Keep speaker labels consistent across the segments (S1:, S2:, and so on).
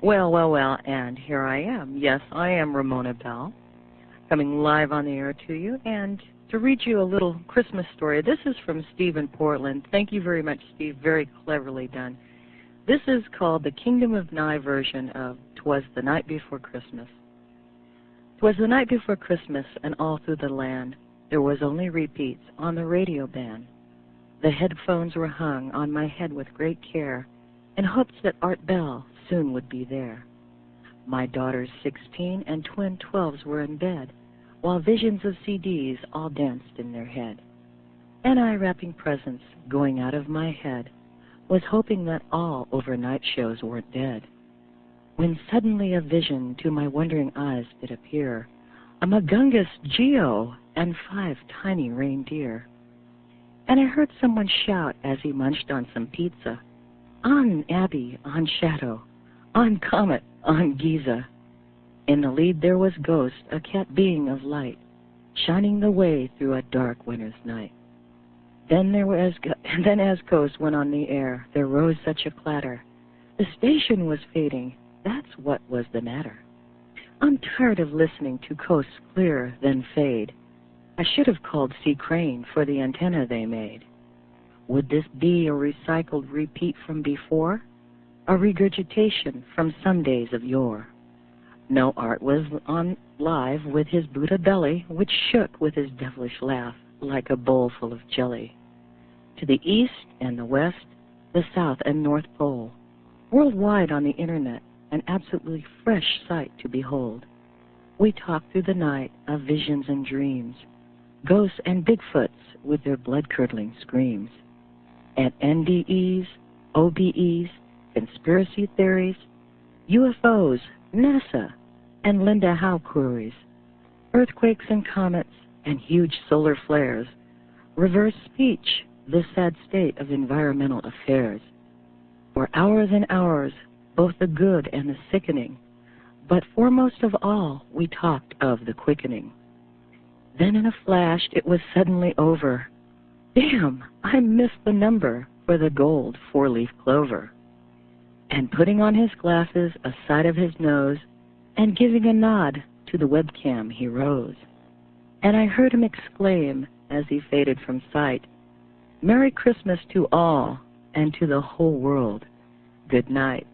S1: Well, and here I am. Yes, I am Ramona Bell, coming live on the air to you, and to read you a little Christmas story. This is from Steve in Portland. Thank you very much, Steve. Very cleverly done. This is called the Kingdom of Nye version of 'Twas the Night Before Christmas. 'Twas the night before Christmas, and all through the land there was only repeats on the radio band. The headphones were hung on my head with great care, in hopes that Art Bell soon would be there. My daughters 16 and twin 12s were in bed, while visions of CDs all danced in their head. And I, wrapping presents going out of my head, was hoping that all overnight shows weren't dead. When suddenly a vision to my wondering eyes did appear, a Magungus Geo and 5 tiny reindeer. And I heard someone shout as he munched on some pizza, "On Abby, on Shadow, on Comet, on Giza." In the lead there was Ghost, a cat being of light, shining the way through a dark winter's night. Then as Ghost went on the air, there rose such a clatter. The station was fading, that's what was the matter. I'm tired of listening to coasts clear, then fade. I should have called C. Crane for the antenna they made. Would this be a recycled repeat from before? A regurgitation from some days of yore? No, Art was on live with his Buddha belly, which shook with his devilish laugh like a bowl full of jelly. To the east and the west, the south and north pole, worldwide on the internet, an absolutely fresh sight to behold. We talked through the night of visions and dreams, ghosts and Bigfoots with their blood-curdling screams. At NDEs, OBEs, conspiracy theories, UFOs, NASA, and Linda Howe queries, earthquakes and comets, and huge solar flares, reverse speech, the sad state of environmental affairs. For hours and hours, both the good and the sickening, but foremost of all, we talked of the quickening. Then in a flash, it was suddenly over. Damn, I missed the number for the gold 4-leaf clover. And putting on his glasses, a side of his nose, and giving a nod to the webcam, he rose. And I heard him exclaim, as he faded from sight, "Merry Christmas to all, and to the whole world. Good night."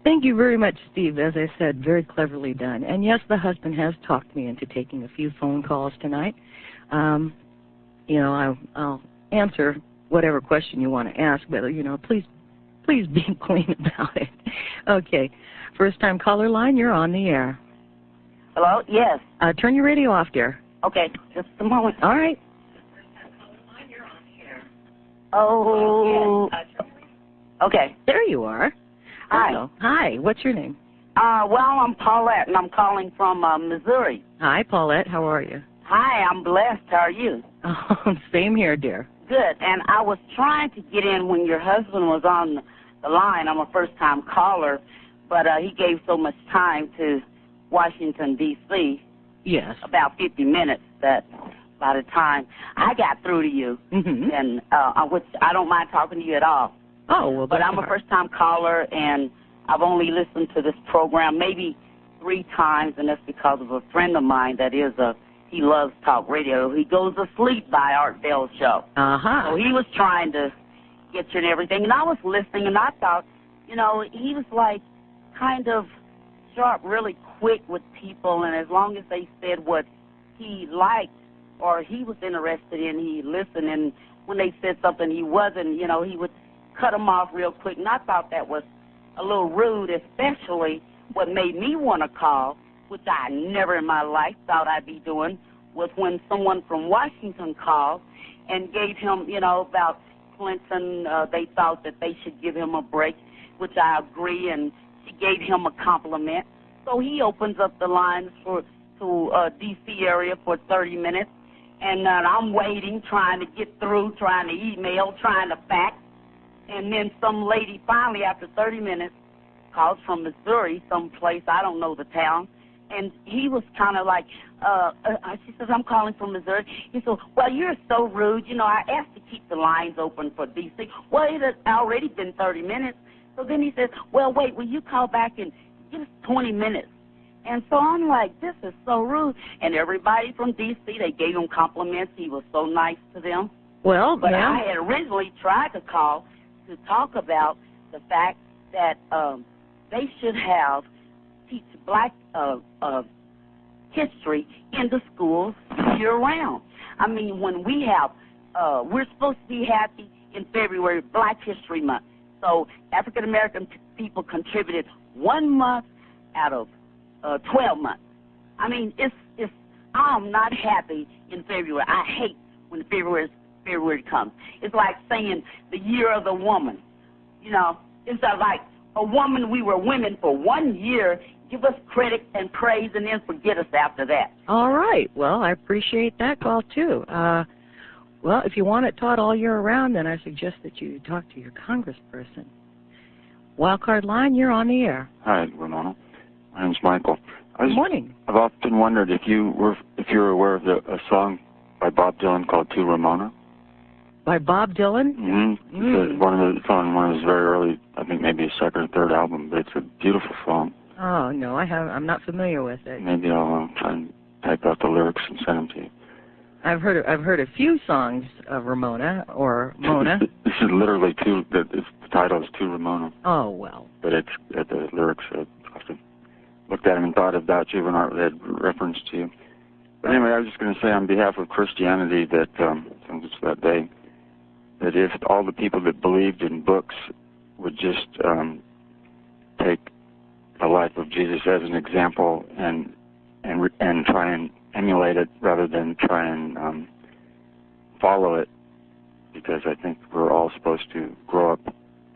S1: Thank you very much, Steve. As I said, very cleverly done. And yes, the husband has talked me into taking a few phone calls tonight. I'll answer whatever question you want to ask, but, please be clean about it. Okay. First-time caller line, you're on the air.
S2: Hello? Yes.
S1: Turn your radio off, dear.
S2: Okay, just a moment.
S1: All right.
S2: Oh. Okay.
S1: There you are.
S2: Hi.
S1: Hello. Hi. What's your name?
S2: I'm Paulette, and I'm calling from Missouri.
S1: Hi, Paulette. How are you?
S2: Hi, I'm blessed. How are you?
S1: Oh, same here, dear.
S2: Good. And I was trying to get in when your husband was on the line. I'm a first-time caller, but he gave so much time to Washington, D.C.,
S1: Yes.
S2: about 50 minutes, that by the time I got through to you, and which I don't mind talking to you at all.
S1: Oh, well,
S2: but I'm a first-time caller, and I've only listened to this program maybe 3 times, and that's because of a friend of mine that he loves talk radio. He goes to sleep by Art Bell's show.
S1: Uh-huh.
S2: So he was trying to get you and everything, and I was listening, and I thought, he was like kind of sharp, really quick with people, and as long as they said what he liked or he was interested in, he listened, and when they said something he wasn't, he would cut them off real quick, and I thought that was a little rude, especially what made me want to call, which I never in my life thought I'd be doing, was when someone from Washington called and gave him, about Clinton, they thought that they should give him a break, which I agree, and she gave him a compliment. So he opens up the lines to D.C. area for 30 minutes, and I'm waiting, trying to get through, trying to email, trying to fax. And then some lady finally, after 30 minutes, calls from Missouri, someplace, I don't know the town, and he was kind of like, she says, "I'm calling from Missouri." He said, "Well, you're so rude. I asked to keep the lines open for D.C. Well, it had already been 30 minutes. So then he says, well, wait, will you call back in just 20 minutes? And so I'm like, this is so rude. And everybody from D.C., they gave him compliments. He was so nice to them.
S1: Well,
S2: but
S1: yeah.
S2: I had originally tried to call to talk about the fact that they should teach black history in the schools year-round. I mean, when we have, we're supposed to be happy in February, Black History Month. So African-American people contributed 1 month out of 12 months. I mean, I'm not happy in February. I hate when February comes. It's like saying the year of the woman. You know, it's like a woman, we were women for 1 year, give us credit and praise, and then forget us after that.
S1: All right. Well, I appreciate that call, too. Well, if you want it taught all year round, then I suggest that you talk to your congressperson. Wildcard line, you're on the air.
S3: Hi, Ramona. My name's Michael.
S1: Good morning.
S3: I've often wondered if you were aware of a song by Bob Dylan called "To Ramona."
S1: By Bob Dylan?
S3: Mm-hmm. It's one of his very early, I think maybe his second or third album, but it's a beautiful song.
S1: Oh no, I'm not familiar with it.
S3: Maybe I'll try and type out the lyrics and send them to you.
S1: I've heard a few songs of Ramona or Mona.
S3: This is literally the title is "To Ramona."
S1: Oh well.
S3: But it's the lyrics. I often looked at them and thought about you when I had reference to you. But anyway, I was just going to say on behalf of Christianity that since it's that day, that if all the people that believed in books would just take the life of Jesus as an example and try and emulate it rather than try and follow it, because I think we're all supposed to grow up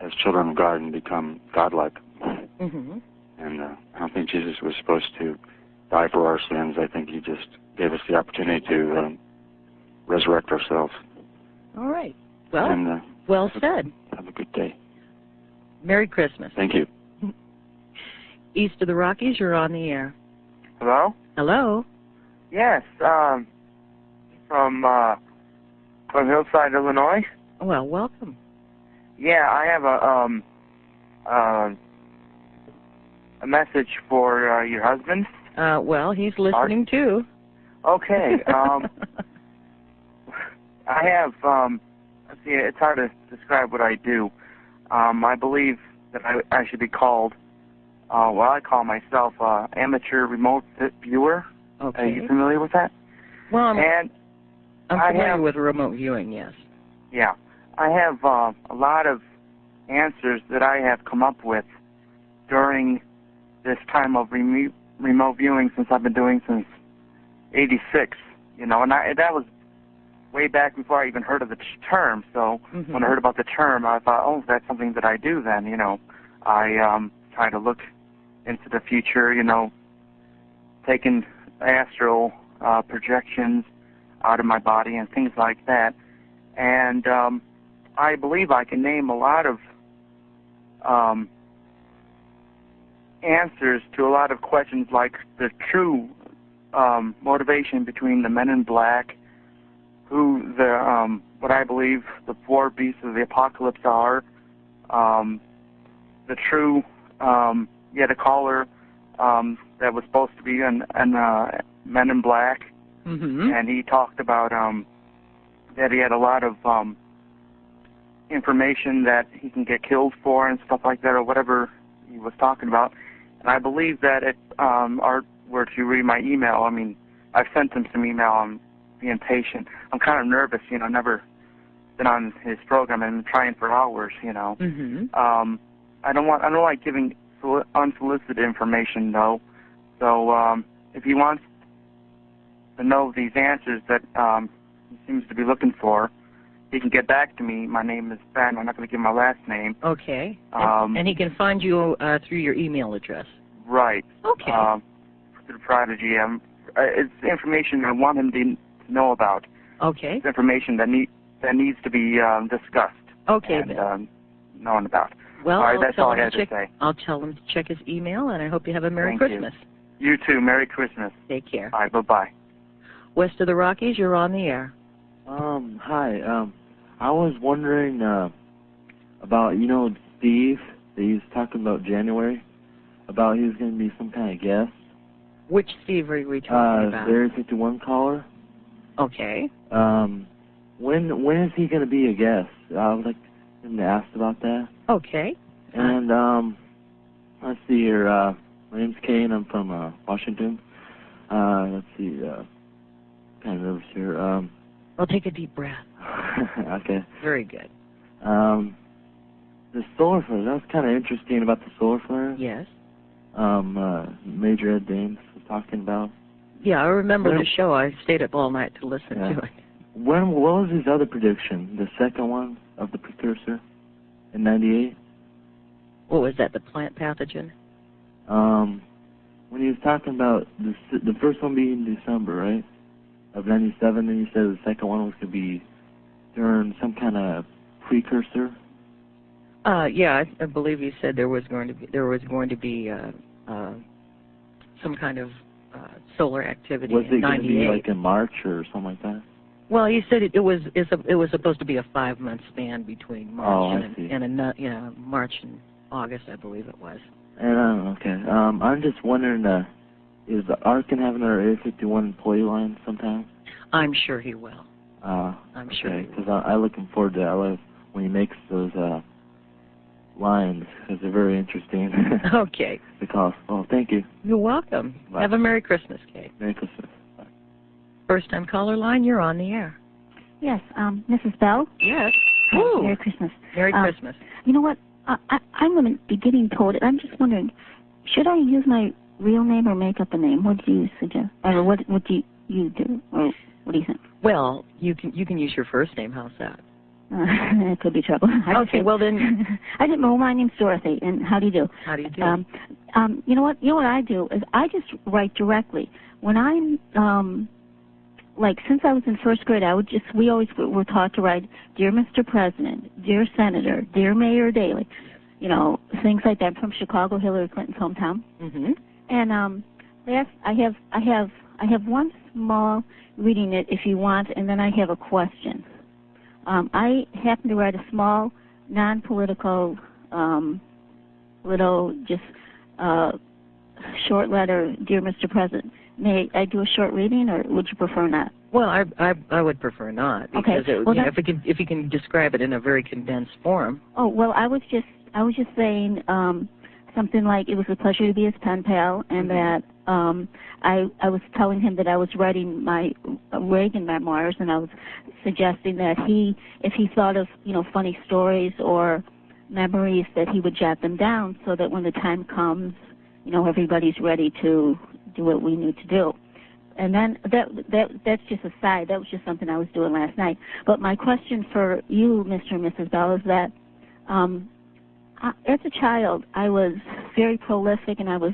S3: as children of God and become godlike.
S1: Mm-hmm.
S3: And I don't think Jesus was supposed to die for our sins. I think he just gave us the opportunity to resurrect ourselves.
S1: All right. Well,
S3: and,
S1: well said.
S3: Have a good day.
S1: Merry Christmas.
S3: Thank you.
S1: East of the Rockies, you're on the air.
S4: Hello?
S1: Hello.
S4: Yes, from Hillside, Illinois.
S1: Well, welcome.
S4: Yeah, I have a message for your husband.
S1: Well, he's listening too.
S4: Okay. I have, let's see, it's hard to describe what I do. I believe that I should be called, I call myself amateur remote viewer.
S1: Okay.
S4: Are you familiar with that?
S1: Well, I'm familiar with remote viewing, yes.
S4: Yeah. I have a lot of answers that I have come up with during this time of remote viewing since I've been doing since '86, and that was way back before I even heard of the term. So when I heard about the term, I thought, oh, that's something that I do then, I try to look into the future, taking astral projections out of my body and things like that. And I believe I can name a lot of answers to a lot of questions, like the true motivation between the men in black, who what I believe the four beasts of the apocalypse are, the true, a caller that was supposed to be an Men in Black, and he talked about that he had a lot of information that he can get killed for and stuff like that, or whatever he was talking about. And I believe that if Art were to read my email, I've sent him some email. I'm being patient. I'm kind of nervous, never been on his program and trying for hours, I don't like giving unsolicited information, though. So if he wants to know these answers that he seems to be looking for, he can get back to me. My name is Ben. I'm not going to give my last name.
S1: Okay. And he can find you through your email address.
S4: Right.
S1: Okay.
S4: Through Prodigy. It's information I want him to know about.
S1: Okay.
S4: It's information that needs to be discussed.
S1: Okay.
S4: And known about.
S1: Well,
S4: all right, that's all I had to say.
S1: I'll tell him to check his email, and I hope you have a Merry
S4: Thank
S1: Christmas.
S4: You too. Merry Christmas.
S1: Take care.
S4: All right, bye-bye.
S1: West of the Rockies, you're on the air.
S5: Hi. I was wondering about, Steve, that he was talking about January, about he was going to be some kind of guest.
S1: Which Steve are we talking about?
S5: The Area 51 caller.
S1: Okay.
S5: When is he going to be a guest? I would like him to ask about that.
S1: Okay.
S5: And let's see here. My name's Kay, and I'm from Washington. Let's see. Kind of nervous here.
S1: Well, take a deep breath.
S5: Okay.
S1: Very good.
S5: The solar flare. That was kind of interesting about the solar flare.
S1: Yes.
S5: Major Ed Dames was talking about.
S1: Yeah, I remember the show. I stayed up all night to listen to it.
S5: What was his other prediction? The second one of the precursor in '98.
S1: What was that? The plant pathogen?
S5: When he was talking about the first one being December, right, of '97, and he said the second one was going to be during some kind of precursor.
S1: Yeah, I believe he said there was going to be some kind of solar activity
S5: was
S1: in '98.
S5: Was it going to be like in March or something like that?
S1: Well, he said it was supposed to be a 5-month span between March and March and August, I believe it was.
S5: And okay, I'm just wondering, is the Art going to have another Area 51 employee line sometime?
S1: I'm sure he will.
S5: I'm
S1: sure.
S5: Because I'm looking forward to it when he makes those lines, because they're very interesting.
S1: Okay.
S5: Because, well, thank you.
S1: You're welcome.
S5: Bye.
S1: Have a Merry Christmas, Kate.
S5: Merry Christmas. Bye.
S1: First-time caller line, you're on the air.
S6: Yes, Mrs. Bell?
S1: Yes.
S6: Hi, Merry Christmas.
S1: Merry Christmas.
S6: You know what? I'm going to be getting told it. I'm just wondering, should I use my real name or make up a name? What do you suggest? Or what do you do? Or what do you think?
S1: Well, you can use your first name. How's that?
S6: It could be trouble.
S1: Okay, well then.
S6: I didn't know. My name's Dorothy, and how do you do?
S1: How do you do?
S6: You know what? You know what I do is I just write directly. When I'm like, since I was in first grade, we always were taught to write, Dear Mr. President, Dear Senator, Dear Mayor Daley, you know, things like that. I'm from Chicago, Hillary Clinton's hometown.
S1: Mm-hmm.
S6: And I have one small reading it if you want, and then I have a question. I happen to write a small, non-political, little, just short letter, Dear Mr. President. May I do a short reading, or would you prefer not?
S1: Well, I would prefer not, because if you can describe it in a very condensed form.
S6: Oh, well, I was just saying something like it was a pleasure to be his pen pal, and that I was telling him that I was writing my Reagan memoirs, and I was suggesting that if he thought of funny stories or memories, that he would jot them down so that when the time comes, everybody's ready to do what we need to do. And then that's just a side. That was just something I was doing last night. But my question for you, Mr. and Mrs. Bell, is that as a child, I was very prolific, and I was,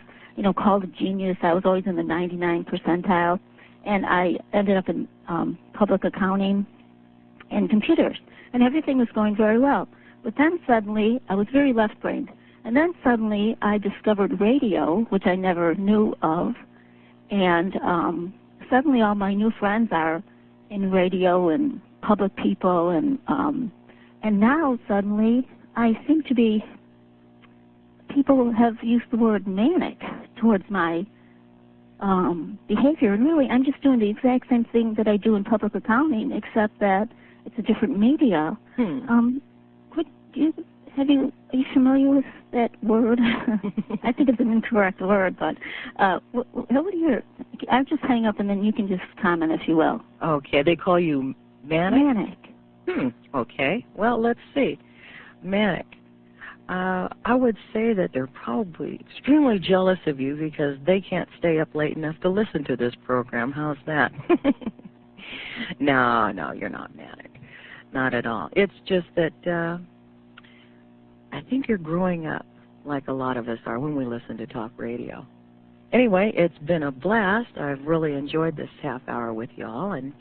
S6: called a genius. I was always in the 99 percentile, and I ended up in public accounting and computers, and everything was going very well. But then suddenly, I was very left-brained. And then suddenly I discovered radio, which I never knew of, and suddenly all my new friends are in radio and public people, and now suddenly I seem to be, people have used the word manic towards my behavior, and really I'm just doing the exact same thing that I do in public accounting, except that it's a different media. Are you familiar with that word? I think it's an incorrect word, but what are your... I'll just hang up, and then you can just comment, if you will.
S1: Okay, they call you manic?
S6: Manic.
S1: Okay, well, let's see. Manic. I would say that they're probably extremely jealous of you because they can't stay up late enough to listen to this program. How's that? No, you're not manic. Not at all. It's just that... I think you're growing up like a lot of us are when we listen to talk radio. Anyway, it's been a blast. I've really enjoyed this half hour with y'all, and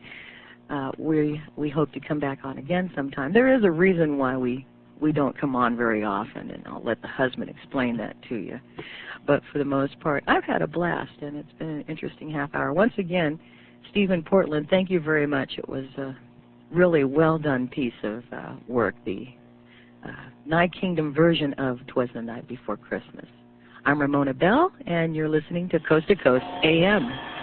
S1: we hope to come back on again sometime. There is a reason why we don't come on very often, and I'll let the husband explain that to you. But for the most part, I've had a blast, and it's been an interesting half hour. Once again, Stephen Portland, thank you very much. It was a really well-done piece of work, the Nye Kingdom version of 'Twas the Night Before Christmas. I'm Ramona Bell, and you're listening to Coast AM.